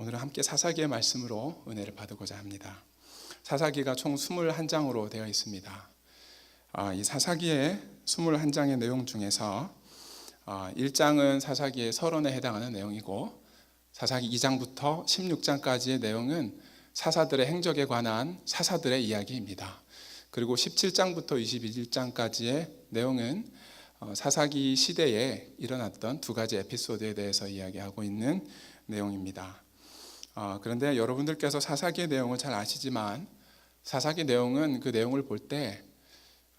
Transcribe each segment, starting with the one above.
오늘은 함께 사사기의 말씀으로 은혜를 받고자 합니다. 사사기가 총 21장으로 되어 있습니다. 이 사사기의 21장의 내용 중에서 1장은 사사기의 서론에 해당하는 내용이고, 사사기 2장부터 16장까지의 내용은 사사들의 행적에 관한 사사들의 이야기입니다. 그리고 17장부터 21장까지의 내용은 사사기 시대에 일어났던 두 가지 에피소드에 대해서 이야기하고 있는 내용입니다. 그런데 여러분들께서 사사기의 내용을 잘 아시지만, 사사기 내용은 그 내용을 볼 때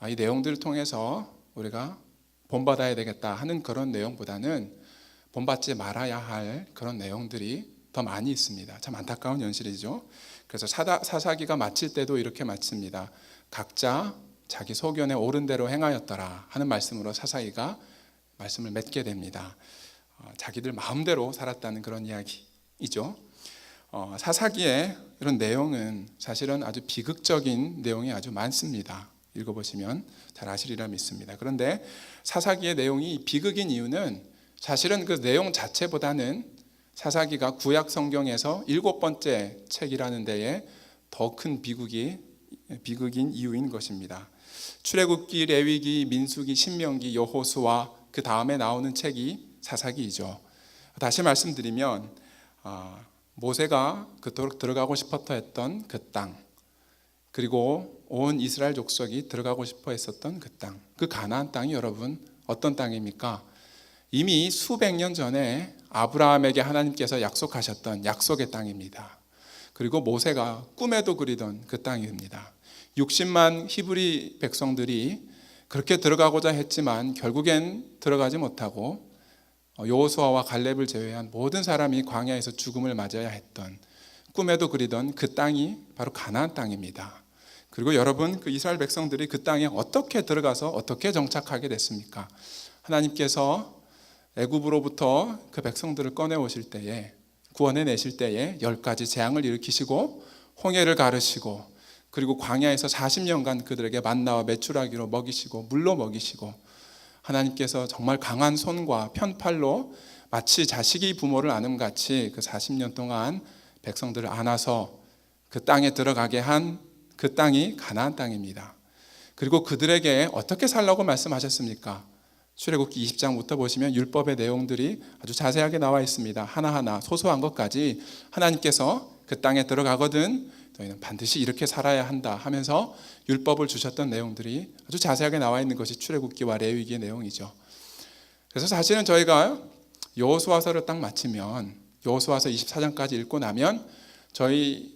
이 내용들을 통해서 우리가 본받아야 되겠다 하는 그런 내용보다는 본받지 말아야 할 그런 내용들이 더 많이 있습니다. 참 안타까운 현실이죠. 그래서 사사기가 마칠 때도 이렇게 마칩니다. 각자 자기 소견에 옳은 대로 행하였더라 하는 말씀으로 사사기가 말씀을 맺게 됩니다. 자기들 마음대로 살았다는 그런 이야기이죠. 사사기의 이런 내용은 사실은 아주 비극적인 내용이 아주 많습니다. 읽어보시면 잘 아시리라 믿습니다. 그런데 사사기의 내용이 비극인 이유는 사실은 그 내용 자체보다는 사사기가 구약 성경에서 7번째 책이라는 데에 더 큰 비극인 이유인 것입니다. 출애굽기, 레위기, 민수기, 신명기, 여호수아, 그 다음에 나오는 책이 사사기이죠. 다시 말씀드리면 모세가 그토록 들어가고 싶었다 했던 그 땅, 그리고 온 이스라엘 족속이 들어가고 싶어 했었던 그 땅, 그 가나안 땅이 여러분 어떤 땅입니까? 이미 수백 년 전에 아브라함에게 하나님께서 약속하셨던 약속의 땅입니다. 그리고 모세가 꿈에도 그리던 그 땅입니다. 60만 히브리 백성들이 그렇게 들어가고자 했지만 결국엔 들어가지 못하고 여호수아와 갈렙을 제외한 모든 사람이 광야에서 죽음을 맞아야 했던, 꿈에도 그리던 그 땅이 바로 가나안 땅입니다. 그리고 여러분, 그 이스라엘 백성들이 그 땅에 어떻게 들어가서 어떻게 정착하게 됐습니까? 하나님께서 애굽으로부터 그 백성들을 꺼내오실 때에, 구원해 내실 때에 10가지 재앙을 일으키시고 홍해를 가르시고, 그리고 광야에서 40년간 그들에게 만나와 메추라기로 먹이시고 물로 먹이시고, 하나님께서 정말 강한 손과 편팔로 마치 자식이 부모를 안음같이 그 40년 동안 백성들을 안아서 그 땅에 들어가게 한 그 땅이 가나안 땅입니다. 그리고 그들에게 어떻게 살라고 말씀하셨습니까? 출애굽기 20장부터 보시면 율법의 내용들이 아주 자세하게 나와 있습니다. 하나하나 소소한 것까지 하나님께서 그 땅에 들어가거든 너희는 반드시 이렇게 살아야 한다 하면서 율법을 주셨던 내용들이 아주 자세하게 나와 있는 것이 출애굽기와 레위기의 내용이죠. 그래서 사실은 저희가 여호수아서를 딱 마치면, 여호수아서 24장까지 읽고 나면 저희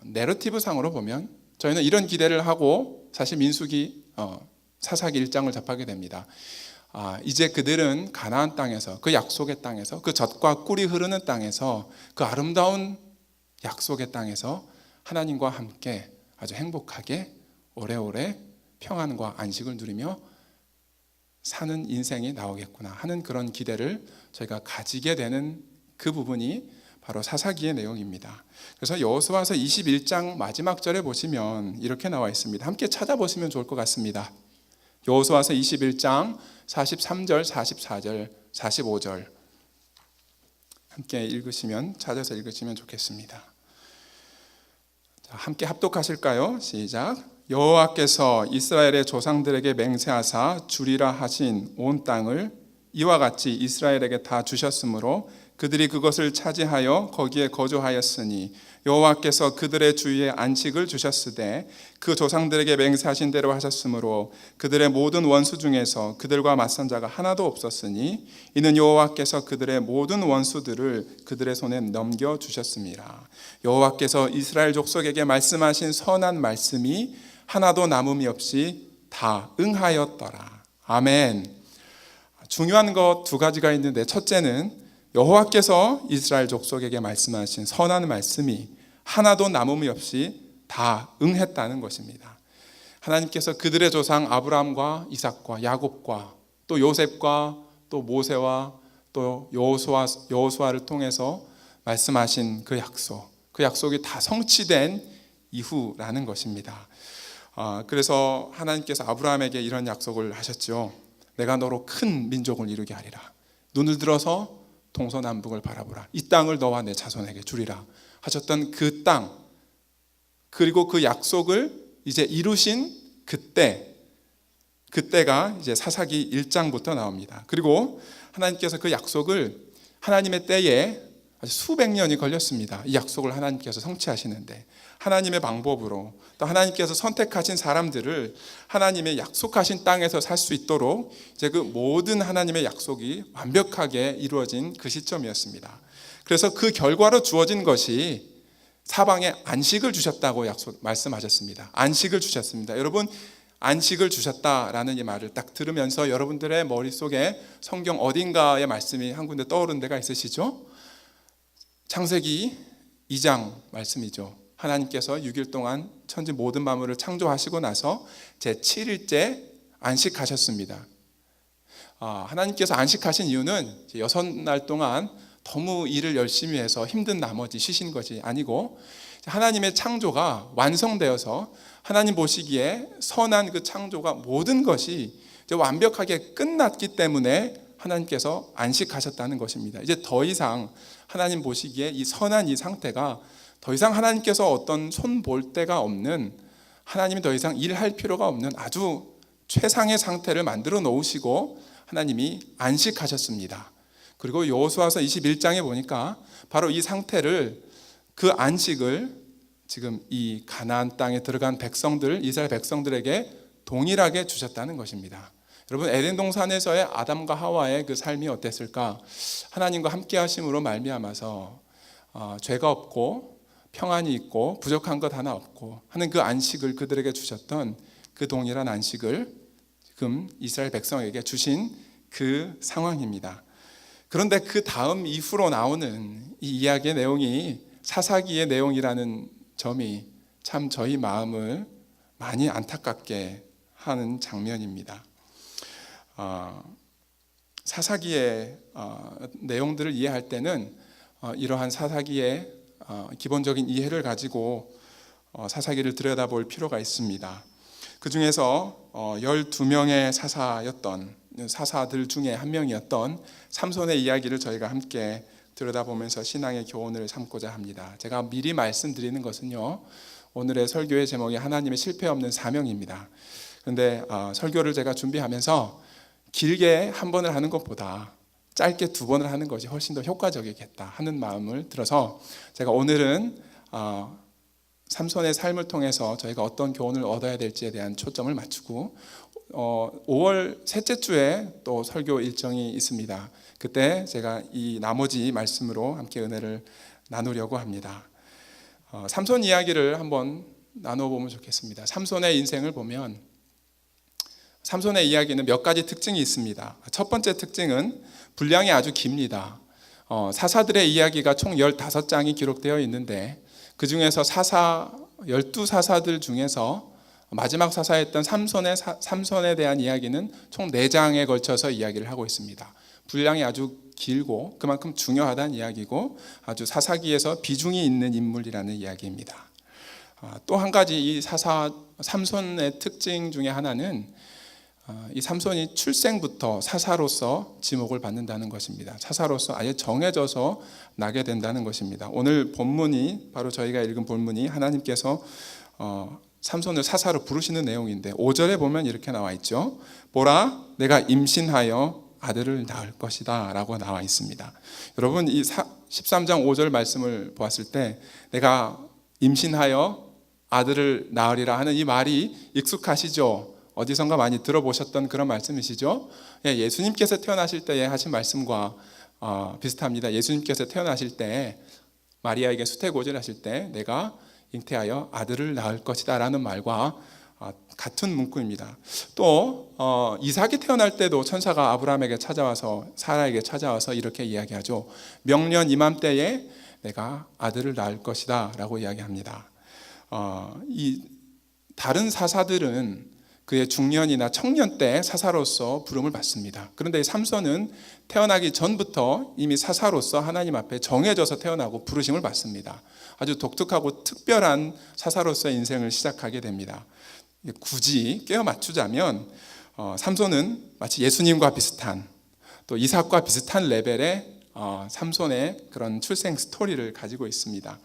내러티브 상으로 보면 저희는 이런 기대를 하고 사실 민수기 사사기 1장을 접하게 됩니다. 이제 그들은 가나안 땅에서, 그 약속의 땅에서, 그 젖과 꿀이 흐르는 땅에서, 그 아름다운 약속의 땅에서 하나님과 함께 아주 행복하게 오래오래 평안과 안식을 누리며 사는 인생이 나오겠구나 하는 그런 기대를 저희가 가지게 되는 그 부분이 바로 사사기의 내용입니다. 그래서 여호수아서 21장 마지막 절에 보시면 이렇게 나와 있습니다. 함께 찾아보시면 좋을 것 같습니다. 여호수아서 21장 43절, 44절, 45절 함께 읽으시면, 찾아서 읽으시면 좋겠습니다. 자, 함께 합독하실까요? 시작. 여호와께서 이스라엘의 조상들에게 맹세하사 주리라 하신 온 땅을 이와 같이 이스라엘에게 다 주셨으므로 그들이 그것을 차지하여 거기에 거주하였으니 여호와께서 그들의 주위에 안식을 주셨으되 그 조상들에게 맹세하신 대로 하셨으므로 그들의 모든 원수 중에서 그들과 맞선 자가 하나도 없었으니 이는 여호와께서 그들의 모든 원수들을 그들의 손에 넘겨주셨습니다. 여호와께서 이스라엘 족속에게 말씀하신 선한 말씀이 하나도 남음이 없이 다 응하였더라. 아멘. 중요한 것 두 가지가 있는데, 첫째는 여호와께서 이스라엘 족속에게 말씀하신 선한 말씀이 하나도 남음이 없이 다 응했다는 것입니다. 하나님께서 그들의 조상 아브라함과 이삭과 야곱과 또 요셉과 또 모세와 또 여호수아를 통해서 말씀하신 그 약속이 다 성취된 이후라는 것입니다. 그래서 하나님께서 아브라함에게 이런 약속을 하셨죠. 내가 너로 큰 민족을 이루게 하리라. 눈을 들어서 동서남북을 바라보라. 이 땅을 너와 내 자손에게 주리라 하셨던 그 땅, 그리고 그 약속을 이제 이루신 그때가 이제 사사기 1장부터 나옵니다. 그리고 하나님께서 그 약속을 하나님의 때에 아주 수백 년이 걸렸습니다. 이 약속을 하나님께서 성취하시는데 하나님의 방법으로, 또 하나님께서 선택하신 사람들을 하나님의 약속하신 땅에서 살 수 있도록 이제 그 모든 하나님의 약속이 완벽하게 이루어진 그 시점이었습니다. 그래서 그 결과로 주어진 것이 사방에 안식을 주셨다고 말씀하셨습니다. 안식을 주셨습니다. 여러분, 안식을 주셨다라는 이 말을 딱 들으면서 여러분들의 머릿속에 성경 어딘가의 말씀이 한 군데 떠오른 데가 있으시죠? 창세기 2장 말씀이죠. 하나님께서 6일 동안 천지 모든 만물을 창조하시고 나서 제7일째 안식하셨습니다. 하나님께서 안식하신 이유는 6날 동안 너무 일을 열심히 해서 힘든 나머지 쉬신 것이 아니고, 하나님의 창조가 완성되어서 하나님 보시기에 선한 그 창조가 모든 것이 이제 완벽하게 끝났기 때문에 하나님께서 안식하셨다는 것입니다. 이제 더 이상 하나님 보시기에 이 선한 이 상태가 더 이상 하나님께서 어떤 손 볼 데가 없는, 하나님이 더 이상 일할 필요가 없는 아주 최상의 상태를 만들어 놓으시고 하나님이 안식하셨습니다. 그리고 여호수아서 21장에 보니까 바로 이 상태를, 그 안식을 지금 이 가나안 땅에 들어간 백성들, 이스라엘 백성들에게 동일하게 주셨다는 것입니다. 여러분, 에덴 동산에서의 아담과 하와의 그 삶이 어땠을까? 하나님과 함께 하심으로 말미암아서 죄가 없고 평안이 있고 부족한 것 하나 없고 하는 그 안식을 그들에게 주셨던 그 동일한 안식을 지금 이스라엘 백성에게 주신 그 상황입니다. 그런데 그 다음 이후로 나오는 이 이야기의 내용이 사사기의 내용이라는 점이 참 저희 마음을 많이 안타깝게 하는 장면입니다. 사사기의 내용들을 이해할 때는 이러한 사사기의 기본적인 이해를 가지고 사사기를 들여다볼 필요가 있습니다. 그 중에서 12명의 사사들 중에 한 명이었던 삼손의 이야기를 저희가 함께 들여다보면서 신앙의 교훈을 삼고자 합니다. 제가 미리 말씀드리는 것은요, 오늘의 설교의 제목이 하나님의 실패 없는 사명입니다. 그런데 설교를 제가 준비하면서 길게 한 번을 하는 것보다 짧게 2번을 하는 것이 훨씬 더 효과적이겠다 하는 마음을 들어서 제가 오늘은 삼손의 삶을 통해서 저희가 어떤 교훈을 얻어야 될지에 대한 초점을 맞추고 5월 셋째 주에 또 설교 일정이 있습니다. 그때 제가 이 나머지 말씀으로 함께 은혜를 나누려고 합니다. 삼손 이야기를 한번 나눠보면 좋겠습니다. 삼손의 인생을 보면 삼손의 이야기는 몇 가지 특징이 있습니다. 첫 번째 특징은 분량이 아주 깁니다. 사사들의 이야기가 총 15장이 기록되어 있는데 그 중에서 12사사들 중에서 마지막 사사였던 삼손에 대한 이야기는 총 4장에 걸쳐서 이야기를 하고 있습니다. 분량이 아주 길고 그만큼 중요하다는 이야기고 아주 사사기에서 비중이 있는 인물이라는 이야기입니다. 또 한 가지 이 삼손의 특징 중에 하나는 이 삼손이 출생부터 사사로서 지목을 받는다는 것입니다. 사사로서 아예 정해져서 나게 된다는 것입니다. 오늘 본문이 바로 저희가 읽은 본문이 하나님께서 삼손을 사사로 부르시는 내용인데 5절에 보면 이렇게 나와 있죠. 보라, 내가 임신하여 아들을 낳을 것이다 라고 나와 있습니다. 여러분, 이 13장 5절 말씀을 보았을 때 내가 임신하여 아들을 낳으리라 하는 이 말이 익숙하시죠? 어디선가 많이 들어보셨던 그런 말씀이시죠? 예수님께서 태어나실 때에 하신 말씀과 비슷합니다. 예수님께서 태어나실 때 마리아에게 수태고지를 하실 때 내가 잉태하여 아들을 낳을 것이다 라는 말과 같은 문구입니다. 또 이삭이 태어날 때도 천사가 아브라함에게 찾아와서 사라에게 찾아와서 이렇게 이야기하죠. 명년 이맘때에 내가 아들을 낳을 것이다 라고 이야기합니다. 이 다른 사사들은 그의 중년이나 청년 때 사사로서 부름을 받습니다. 그런데 이 삼손은 태어나기 전부터 이미 사사로서 하나님 앞에 정해져서 태어나고 부르심을 받습니다. 아주 독특하고 특별한 사사로서의 인생을 시작하게 됩니다. 굳이 꿰어 맞추자면 삼손은 마치 예수님과 비슷한, 또 이삭과 비슷한 레벨의 삼손의 그런 출생 스토리를 가지고 있습니다.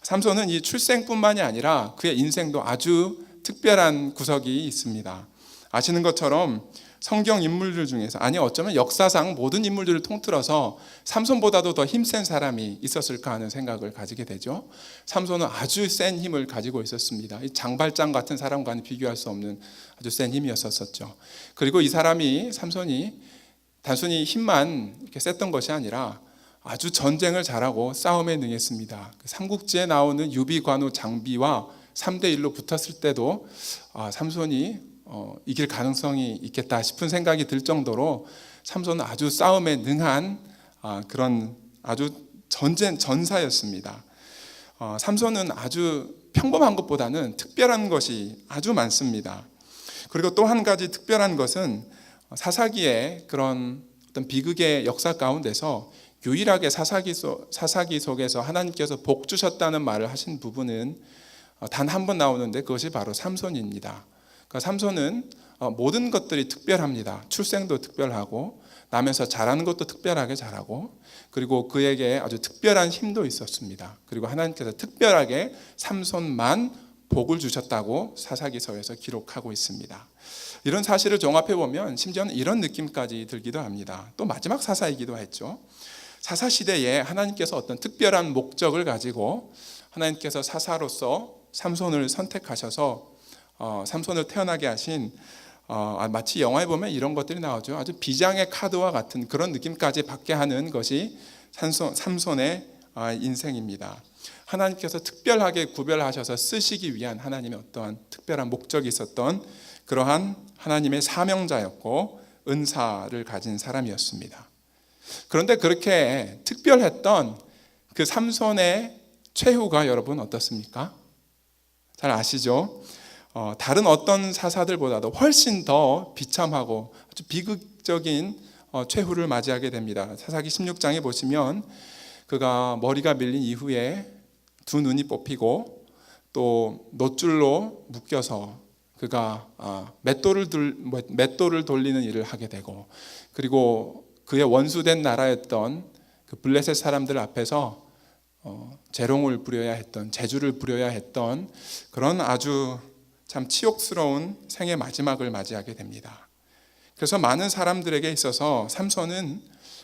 삼손은 이 출생뿐만이 아니라 그의 인생도 아주 특별한 구석이 있습니다. 아시는 것처럼 성경 인물들 중에서, 아니 어쩌면 역사상 모든 인물들을 통틀어서 삼손보다도 더 힘센 사람이 있었을까 하는 생각을 가지게 되죠. 삼손은 아주 센 힘을 가지고 있었습니다. 이 장발장 같은 사람과는 비교할 수 없는 아주 센 힘이었었죠. 그리고 이 사람이, 삼손이 단순히 힘만 이렇게 셌던 것이 아니라 아주 전쟁을 잘하고 싸움에 능했습니다. 삼국지에 나오는 유비관우 장비와 3대1로 붙었을 때도 삼손이 이길 가능성이 있겠다 싶은 생각이 들 정도로 삼손은 아주 싸움에 능한 그런 아주 전사였습니다. 삼손은 아주 평범한 것보다는 특별한 것이 아주 많습니다. 그리고 또 한 가지 특별한 것은 사사기의 그런 어떤 비극의 역사 가운데서 유일하게 사사기 속에서 하나님께서 복 주셨다는 말을 하신 부분은 단 한 번 나오는데 그것이 바로 삼손입니다. 그러니까 삼손은 모든 것들이 특별합니다. 출생도 특별하고 남에서 잘하는 것도 특별하게 잘하고, 그리고 그에게 아주 특별한 힘도 있었습니다. 그리고 하나님께서 특별하게 삼손만 복을 주셨다고 사사기서에서 기록하고 있습니다. 이런 사실을 종합해 보면 심지어는 이런 느낌까지 들기도 합니다. 또 마지막 사사이기도 했죠. 사사 시대에 하나님께서 어떤 특별한 목적을 가지고 하나님께서 사사로서 삼손을 선택하셔서 삼손을 태어나게 하신, 마치 영화에 보면 이런 것들이 나오죠. 아주 비장의 카드와 같은 그런 느낌까지 받게 하는 것이 삼손의 인생입니다. 하나님께서 특별하게 구별하셔서 쓰시기 위한 하나님의 어떠한 특별한 목적이 있었던 그러한 하나님의 사명자였고 은사를 가진 사람이었습니다. 그런데 그렇게 특별했던 그 삼손의 최후가 여러분 어떻습니까? 잘 아시죠? 다른 어떤 사사들보다도 훨씬 더 비참하고 아주 비극적인 최후를 맞이하게 됩니다. 사사기 16장에 보시면 그가 머리가 밀린 이후에 두 눈이 뽑히고 또 놋줄로 묶여서 그가 맷돌을 돌리는 일을 하게 되고, 그리고 그의 원수된 나라였던 그 블레셋 사람들 앞에서 재롱을 부려야 했던, 재주를 부려야 했던 그런 아주 참 치욕스러운 생의 마지막을 맞이하게 됩니다. 그래서 많은 사람들에게 있어서 삼손은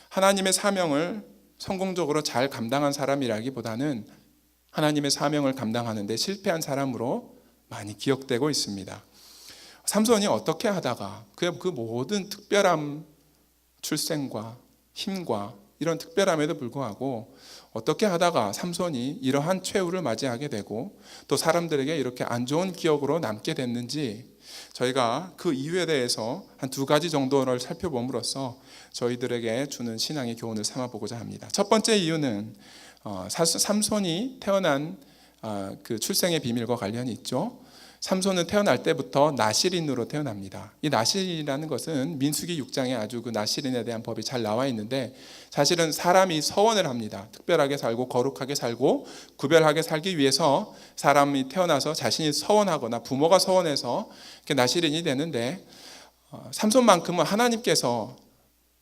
하나님의 사명을 성공적으로 잘 감당한 사람이라기보다는 하나님의 사명을 감당하는 데 실패한 사람으로 많이 기억되고 있습니다. 삼손이 어떻게 하다가 그의 그 모든 특별함, 출생과 힘과 이런 특별함에도 불구하고 어떻게 하다가 삼손이 이러한 최후를 맞이하게 되고 또 사람들에게 이렇게 안 좋은 기억으로 남게 됐는지, 저희가 그 이유에 대해서 한 두 가지 정도를 살펴봄으로써 저희들에게 주는 신앙의 교훈을 삼아보고자 합니다. 첫 번째 이유는 삼손이 태어난 그 출생의 비밀과 관련이 있죠. 삼손은 태어날 때부터 나실인으로 태어납니다. 이 나실이라는 것은 민수기 6장에 아주 그 나실인에 대한 법이 잘 나와 있는데, 사실은 사람이 서원을 합니다. 특별하게 살고 거룩하게 살고 구별하게 살기 위해서 사람이 태어나서 자신이 서원하거나 부모가 서원해서 이렇게 나실인이 되는데, 삼손만큼은 하나님께서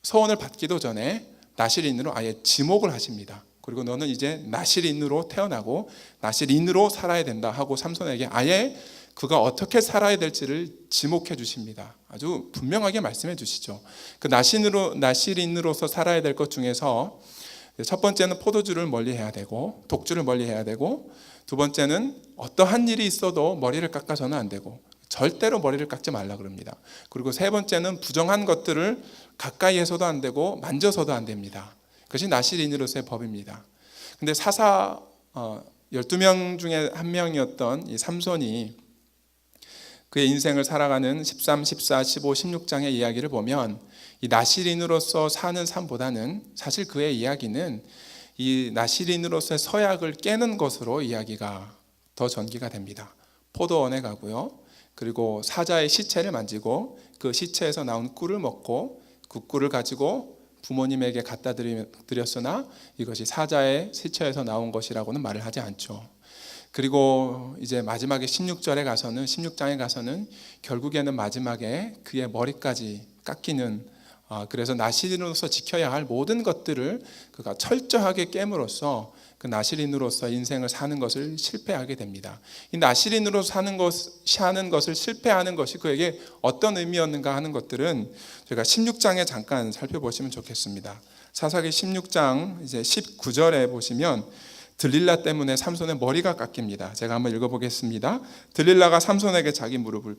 서원을 받기도 전에 나실인으로 아예 지목을 하십니다. 그리고 너는 이제 나실인으로 태어나고 나실인으로 살아야 된다 하고 삼손에게 아예 그가 어떻게 살아야 될지를 지목해 주십니다. 아주 분명하게 말씀해 주시죠. 그 나실인으로서 살아야 될 것 중에서 첫 번째는 포도주를 멀리해야 되고 독주를 멀리해야 되고, 두 번째는 어떠한 일이 있어도 머리를 깎아서는 안 되고 절대로 머리를 깎지 말라 그럽니다. 그리고 세 번째는 부정한 것들을 가까이에서도 안 되고 만져서도 안 됩니다. 그것이 나실인으로서의 법입니다. 근데 사사 12명 중에 한 명이었던 이 삼손이 그의 인생을 살아가는 13, 14, 15, 16장의 이야기를 보면 이 나실인으로서 사는 삶보다는 사실 그의 이야기는 이 나실인으로서의 서약을 깨는 것으로 이야기가 더 전개가 됩니다. 포도원에 가고요. 그리고 사자의 시체를 만지고 그 시체에서 나온 꿀을 먹고 그 꿀을 가지고 부모님에게 갖다 드렸으나 이것이 사자의 시체에서 나온 것이라고는 말을 하지 않죠. 그리고 이제 마지막에 16장에 가서는 결국에는 마지막에 그의 머리까지 깎이는 그래서 나시린으로서 지켜야 할 모든 것들을 그가 철저하게 깨므로써 그 나시린으로서 인생을 사는 것을 실패하게 됩니다. 이 나시린으로 사는 것을 실패하는 것이 그에게 어떤 의미였는가 하는 것들은 저희가 16장에 잠깐 살펴보시면 좋겠습니다. 사사기 16장 이제 19절에 보시면 들릴라 때문에 삼손의 머리가 깎입니다. 제가 한번 읽어보겠습니다. 들릴라가 삼손에게 자기 무릎을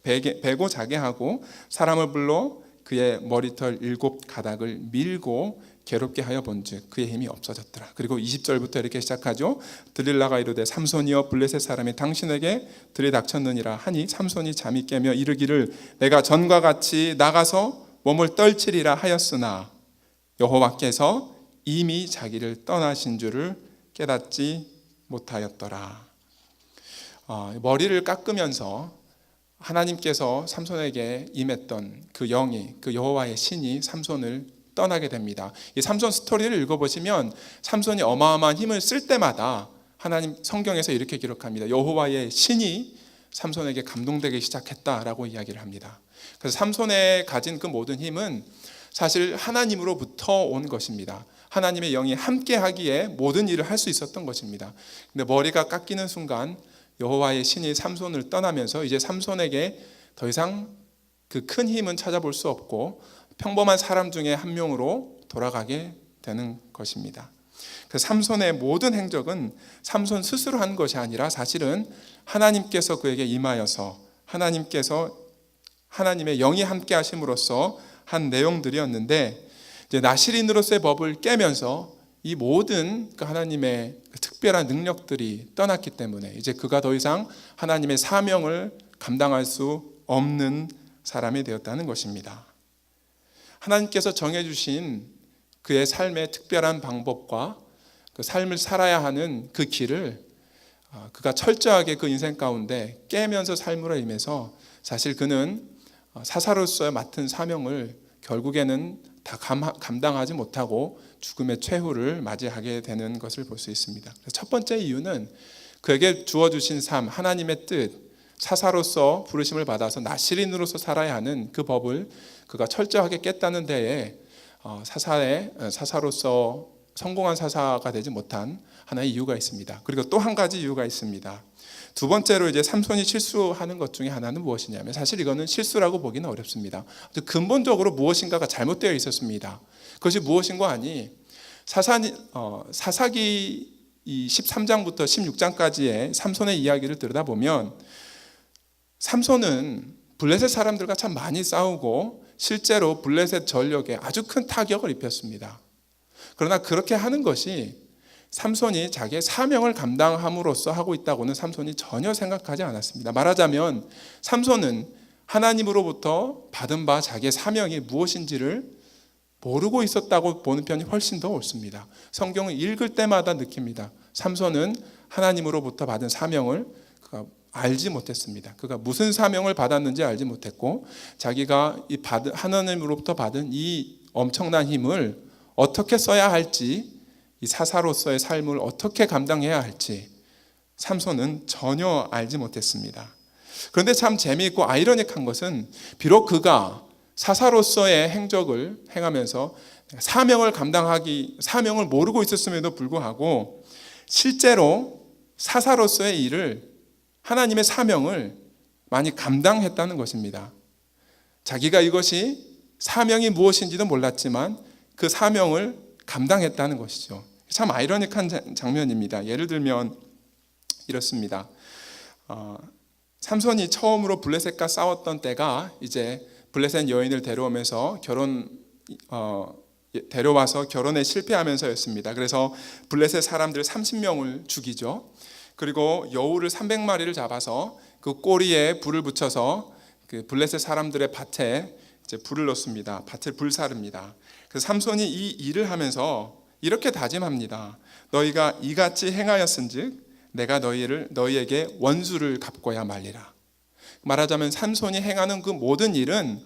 베고 자게 하고 사람을 불러 그의 머리털 7가닥을 밀고 괴롭게 하여 본즉 그의 힘이 없어졌더라. 그리고 20절부터 이렇게 시작하죠. 들릴라가 이르되 삼손이여 블레셋 사람이 당신에게 들이닥쳤느니라 하니 삼손이 잠이 깨며 이르기를 내가 전과 같이 나가서 몸을 떨치리라 하였으나 여호와께서 이미 자기를 떠나신 줄을 깨닫지 못하였더라. 머리를 깎으면서 하나님께서 삼손에게 임했던 그 영이, 그 여호와의 신이 삼손을 떠나게 됩니다. 이 삼손 스토리를 읽어보시면 삼손이 어마어마한 힘을 쓸 때마다 하나님 성경에서 이렇게 기록합니다. 여호와의 신이 삼손에게 감동되기 시작했다라고 이야기를 합니다. 그래서 삼손에 가진 그 모든 힘은 사실 하나님으로부터 온 것입니다. 하나님의 영이 함께 하기에 모든 일을 할 수 있었던 것입니다. 근데 머리가 깎이는 순간 여호와의 신이 삼손을 떠나면서 이제 삼손에게 더 이상 그 큰 힘은 찾아볼 수 없고 평범한 사람 중에 한 명으로 돌아가게 되는 것입니다. 그래서 삼손의 모든 행적은 삼손 스스로 한 것이 아니라 사실은 하나님께서 그에게 임하여서 하나님의 영이 함께 하심으로써 한 내용들이었는데 이제 나시린으로서의 법을 깨면서 이 모든 그 하나님의 특별한 능력들이 떠났기 때문에 이제 그가 더 이상 하나님의 사명을 감당할 수 없는 사람이 되었다는 것입니다. 하나님께서 정해주신 그의 삶의 특별한 방법과 그 삶을 살아야 하는 그 길을 그가 철저하게 그 인생 가운데 깨면서 삶으로 임해서 사실 그는 사사로서 맡은 사명을 결국에는 다 감당하지 못하고 죽음의 최후를 맞이하게 되는 것을 볼 수 있습니다. 첫 번째 이유는 그에게 주어주신 삶, 하나님의 뜻, 사사로서 부르심을 받아서 나시린으로서 살아야 하는 그 법을 그가 철저하게 깼다는 데에 사사로서 성공한 사사가 되지 못한 하나의 이유가 있습니다. 그리고 또 한 가지 이유가 있습니다. 두 번째로 이제 삼손이 실수하는 것 중에 하나는 무엇이냐면 사실 이거는 실수라고 보기는 어렵습니다. 근본적으로 무엇인가가 잘못되어 있었습니다. 그것이 무엇인가 하니 사사기 13장부터 16장까지의 삼손의 이야기를 들여다보면 삼손은 블레셋 사람들과 참 많이 싸우고 실제로 블레셋 전력에 아주 큰 타격을 입혔습니다. 그러나 그렇게 하는 것이 삼손이 자기의 사명을 감당함으로써 하고 있다고는 삼손이 전혀 생각하지 않았습니다. 말하자면 삼손은 하나님으로부터 받은 바 자기의 사명이 무엇인지를 모르고 있었다고 보는 편이 훨씬 더 옳습니다. 성경을 읽을 때마다 느낍니다. 삼손은 하나님으로부터 받은 사명을 그가 알지 못했습니다. 그가 무슨 사명을 받았는지 알지 못했고 자기가 하나님으로부터 받은 이 엄청난 힘을 어떻게 써야 할지, 이 사사로서의 삶을 어떻게 감당해야 할지 삼손은 전혀 알지 못했습니다. 그런데 참 재미있고 아이러니한 것은 비록 그가 사사로서의 행적을 행하면서 사명을 모르고 있었음에도 불구하고 실제로 사사로서의 일을 하나님의 사명을 많이 감당했다는 것입니다. 자기가 이것이 사명이 무엇인지도 몰랐지만 그 사명을 감당했다는 것이죠. 참 아이러니한 장면입니다. 예를 들면 이렇습니다. 삼손이 처음으로 블레셋과 싸웠던 때가 이제 블레셋 여인을 데려오면서 데려와서 결혼에 실패하면서였습니다. 그래서 블레셋 사람들 30명을 죽이죠. 그리고 여우를 300마리를 잡아서 그 꼬리에 불을 붙여서 그 블레셋 사람들의 밭에 이제 불을 넣습니다. 밭을 불사릅니다. 그래서 삼손이 이 일을 하면서 이렇게 다짐합니다. 너희가 이같이 행하였은즉 내가 너희에게 원수를 갚고야 말리라. 말하자면 삼손이 행하는 그 모든 일은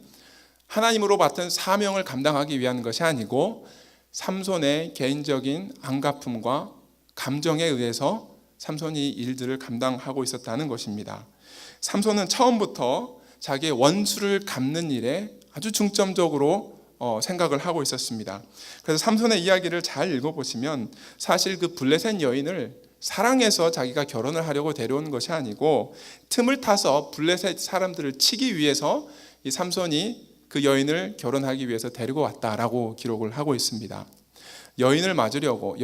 하나님으로 받은 사명을 감당하기 위한 것이 아니고 삼손의 개인적인 안갚음과 감정에 의해서 삼손이 일들을 감당하고 있었다는 것입니다. 삼손은 처음부터 자기의 원수를 갚는 일에 아주 중점적으로 생각을 하고 있었습니다. 그래서 삼손의 이야기를 잘 읽어보시면 사실 그 블레셋 여인을 사랑해서 자기가 결혼을 하려고 데려온 것이 아니고 틈을 타서 블레셋 사람들을 치기 위해서 이 삼손이 그 여인을 결혼하기 위해서 데리고 왔다라고 기록을 하고 있습니다. 여인을 맞으려고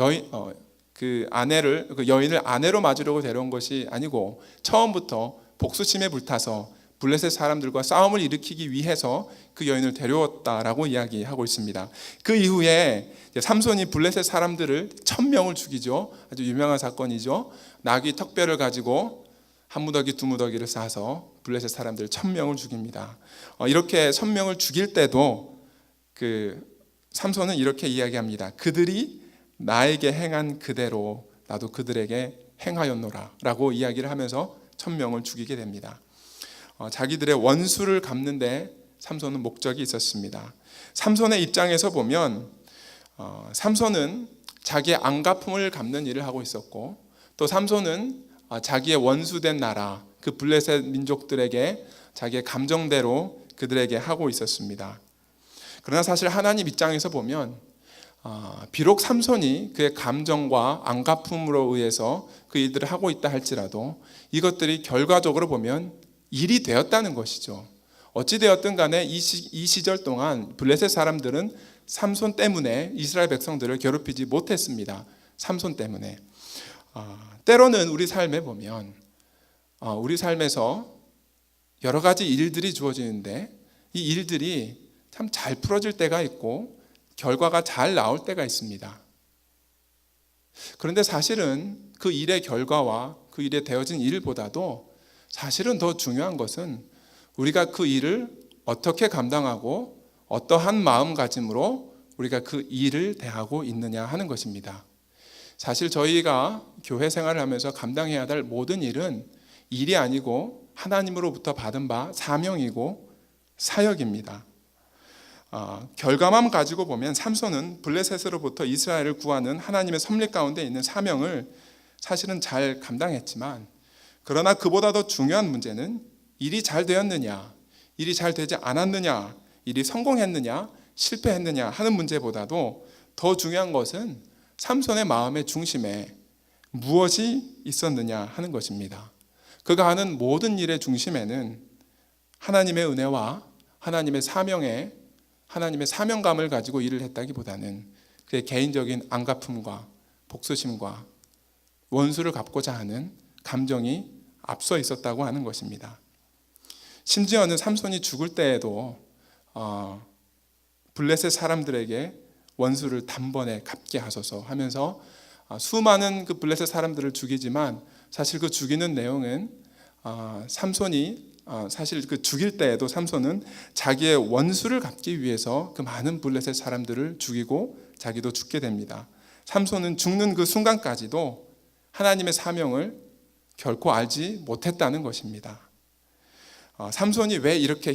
그 여인을 아내로 맞으려고 데려온 것이 아니고 처음부터 복수심에 불타서 블레셋 사람들과 싸움을 일으키기 위해서 그 여인을 데려왔다라고 이야기하고 있습니다. 그 이후에 삼손이 블레셋 사람들을 1000명을 죽이죠. 아주 유명한 사건이죠. 나귀 턱뼈를 가지고 한 무더기 두 무더기를 싸서 블레셋 사람들 1000명을 죽입니다. 이렇게 1000명을 죽일 때도 그 삼손은 이렇게 이야기합니다. 그들이 나에게 행한 그대로 나도 그들에게 행하였노라 라고 이야기를 하면서 1000명을 죽이게 됩니다. 자기들의 원수를 갚는데 삼손은 목적이 있었습니다. 삼손의 입장에서 보면 삼손은 자기의 안갚음을 갚는 일을 하고 있었고 또 삼손은 자기의 원수된 나라 그 블레셋 민족들에게 자기의 감정대로 그들에게 하고 있었습니다. 그러나 사실 하나님 입장에서 보면 비록 삼손이 그의 감정과 안갚음으로 의해서 그 일들을 하고 있다 할지라도 이것들이 결과적으로 보면 일이 되었다는 것이죠. 어찌되었든 간에 이 시절 동안 블레셋 사람들은 삼손 때문에 이스라엘 백성들을 괴롭히지 못했습니다. 삼손 때문에. 때로는 우리 삶에 보면 우리 삶에서 여러 가지 일들이 주어지는데 이 일들이 참 잘 풀어질 때가 있고 결과가 잘 나올 때가 있습니다. 그런데 사실은 그 일의 결과와 그 일에 되어진 일보다도 사실은 더 중요한 것은 우리가 그 일을 어떻게 감당하고 어떠한 마음가짐으로 우리가 그 일을 대하고 있느냐 하는 것입니다. 사실 저희가 교회 생활을 하면서 감당해야 할 모든 일은 일이 아니고 하나님으로부터 받은 바 사명이고 사역입니다. 결과만 가지고 보면 삼손은 블레셋으로부터 이스라엘을 구하는 하나님의 섭리 가운데 있는 사명을 사실은 잘 감당했지만 그러나 그보다 더 중요한 문제는 일이 잘 되었느냐, 일이 잘 되지 않았느냐, 일이 성공했느냐, 실패했느냐 하는 문제보다도 더 중요한 것은 삼손의 마음의 중심에 무엇이 있었느냐 하는 것입니다. 그가 하는 모든 일의 중심에는 하나님의 은혜와 하나님의 사명감을 가지고 일을 했다기보다는 그의 개인적인 안갚음과 복수심과 원수를 갚고자 하는 감정이 앞서 있었다고 하는 것입니다. 심지어는 삼손이 죽을 때에도 블레셋 사람들에게 원수를 단번에 갚게 하소서 하면서 수많은 그 블레셋 사람들을 죽이지만 사실 그 죽이는 내용은 삼손이 사실 그 죽일 때에도 삼손은 자기의 원수를 갚기 위해서 그 많은 블레셋 사람들을 죽이고 자기도 죽게 됩니다. 삼손은 죽는 그 순간까지도 하나님의 사명을 결코 알지 못했다는 것입니다. 삼손이 왜 이렇게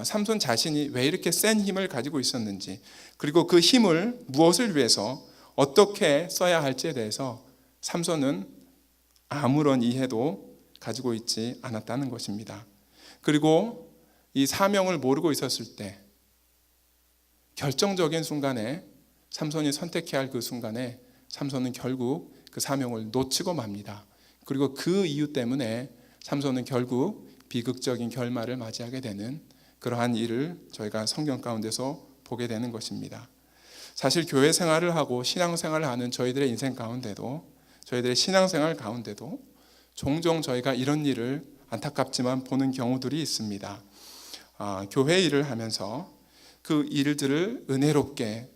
삼손 자신이 왜 이렇게 센 힘을 가지고 있었는지 그리고 그 힘을 무엇을 위해서 어떻게 써야 할지에 대해서 삼손은 아무런 이해도 가지고 있지 않았다는 것입니다. 그리고 이 사명을 모르고 있었을 때 결정적인 순간에 삼손이 선택해야 할 그 순간에 삼손은 결국 그 사명을 놓치고 맙니다. 그리고 그 이유 때문에 삼손은 결국 비극적인 결말을 맞이하게 되는 그러한 일을 저희가 성경 가운데서 보게 되는 것입니다. 사실 교회 생활을 하고 신앙생활을 하는 저희들의 인생 가운데도 저희들의 신앙생활 가운데도 종종 저희가 이런 일을 안타깝지만 보는 경우들이 있습니다. 교회 일을 하면서 그 일들을 은혜롭게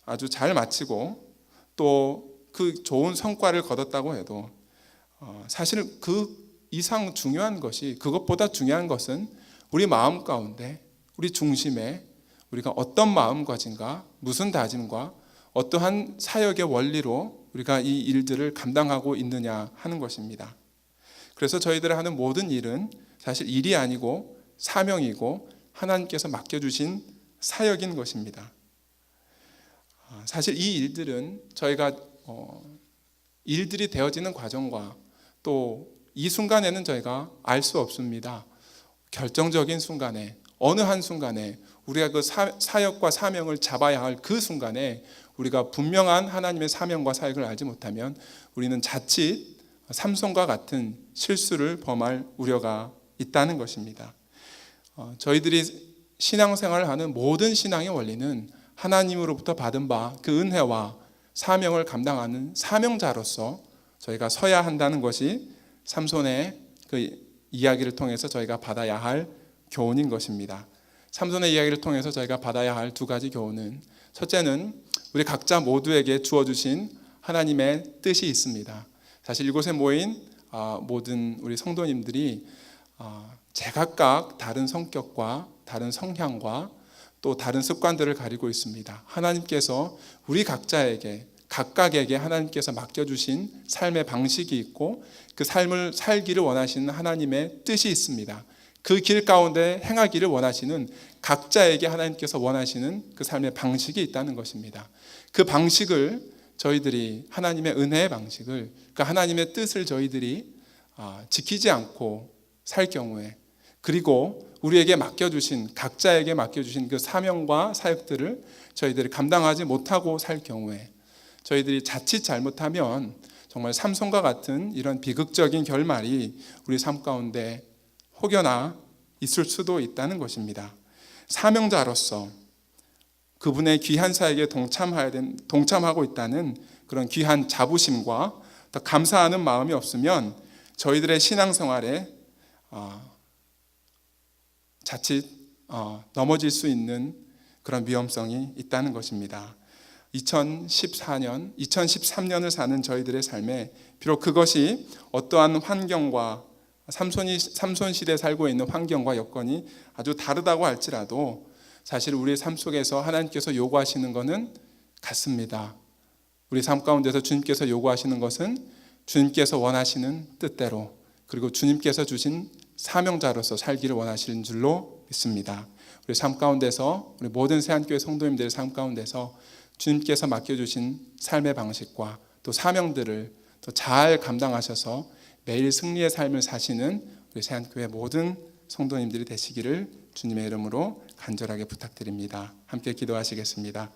아주 잘 마치고 또 그 좋은 성과를 거뒀다고 해도 사실 그 이상 중요한 것이 그것보다 중요한 것은 우리 마음 가운데 우리 중심에 우리가 어떤 마음가짐과 무슨 다짐과 어떠한 사역의 원리로 우리가 이 일들을 감당하고 있느냐 하는 것입니다. 그래서 저희들이 하는 모든 일은 사실 일이 아니고 사명이고 하나님께서 맡겨주신 사역인 것입니다. 사실 이 일들은 저희가 일들이 되어지는 과정과 또 이 순간에는 저희가 알 수 없습니다. 결정적인 순간에 어느 한순간에 우리가 그 사역과 사명을 잡아야 할 그 순간에 우리가 분명한 하나님의 사명과 사역을 알지 못하면 우리는 자칫 삼손과 같은 실수를 범할 우려가 있다는 것입니다. 저희들이 신앙생활을 하는 모든 신앙의 원리는 하나님으로부터 받은 바 그 은혜와 사명을 감당하는 사명자로서 저희가 서야 한다는 것이 삼손의 그 이야기를 통해서 저희가 받아야 할 교훈인 것입니다. 삼손의 이야기를 통해서 저희가 받아야 할 두 가지 교훈은, 첫째는 우리 각자 모두에게 주어주신 하나님의 뜻이 있습니다. 사실 이곳에 모인 모든 우리 성도님들이 제각각 다른 성격과 다른 성향과 또 다른 습관들을 가지고 있습니다. 하나님께서 우리 각각에게 하나님께서 맡겨주신 삶의 방식이 있고 그 삶을 살기를 원하시는 하나님의 뜻이 있습니다. 그 길 가운데 행하기를 원하시는 각자에게 하나님께서 원하시는 그 삶의 방식이 있다는 것입니다. 그 방식을 저희들이, 하나님의 은혜의 방식을, 그 하나님의 뜻을 저희들이 지키지 않고 살 경우에, 그리고 우리에게 맡겨주신, 각자에게 맡겨주신 그 사명과 사역들을 저희들이 감당하지 못하고 살 경우에, 저희들이 자칫 잘못하면 정말 삼손과 같은 이런 비극적인 결말이 우리 삶 가운데 혹여나 있을 수도 있다는 것입니다. 사명자로서 그분의 귀한 사역에 동참하고 있다는 그런 귀한 자부심과 더 감사하는 마음이 없으면 저희들의 신앙생활에 자칫 넘어질 수 있는 그런 위험성이 있다는 것입니다. 2013년을 사는 저희들의 삶에 비록 그것이 어떠한 환경과 삼손 시대에 살고 있는 환경과 여건이 아주 다르다고 할지라도 사실 우리의 삶 속에서 하나님께서 요구하시는 것은 같습니다. 우리 삶 가운데서 주님께서 요구하시는 것은 주님께서 원하시는 뜻대로, 그리고 주님께서 주신 사명자로서 살기를 원하시는 줄로 믿습니다. 우리 삶 가운데서, 우리 모든 새한교회 성도님들의 삶 가운데서 주님께서 맡겨주신 삶의 방식과 또 사명들을 더 잘 감당하셔서 매일 승리의 삶을 사시는 우리 새한교회 모든 성도님들이 되시기를 주님의 이름으로 간절하게 부탁드립니다. 함께 기도하시겠습니다.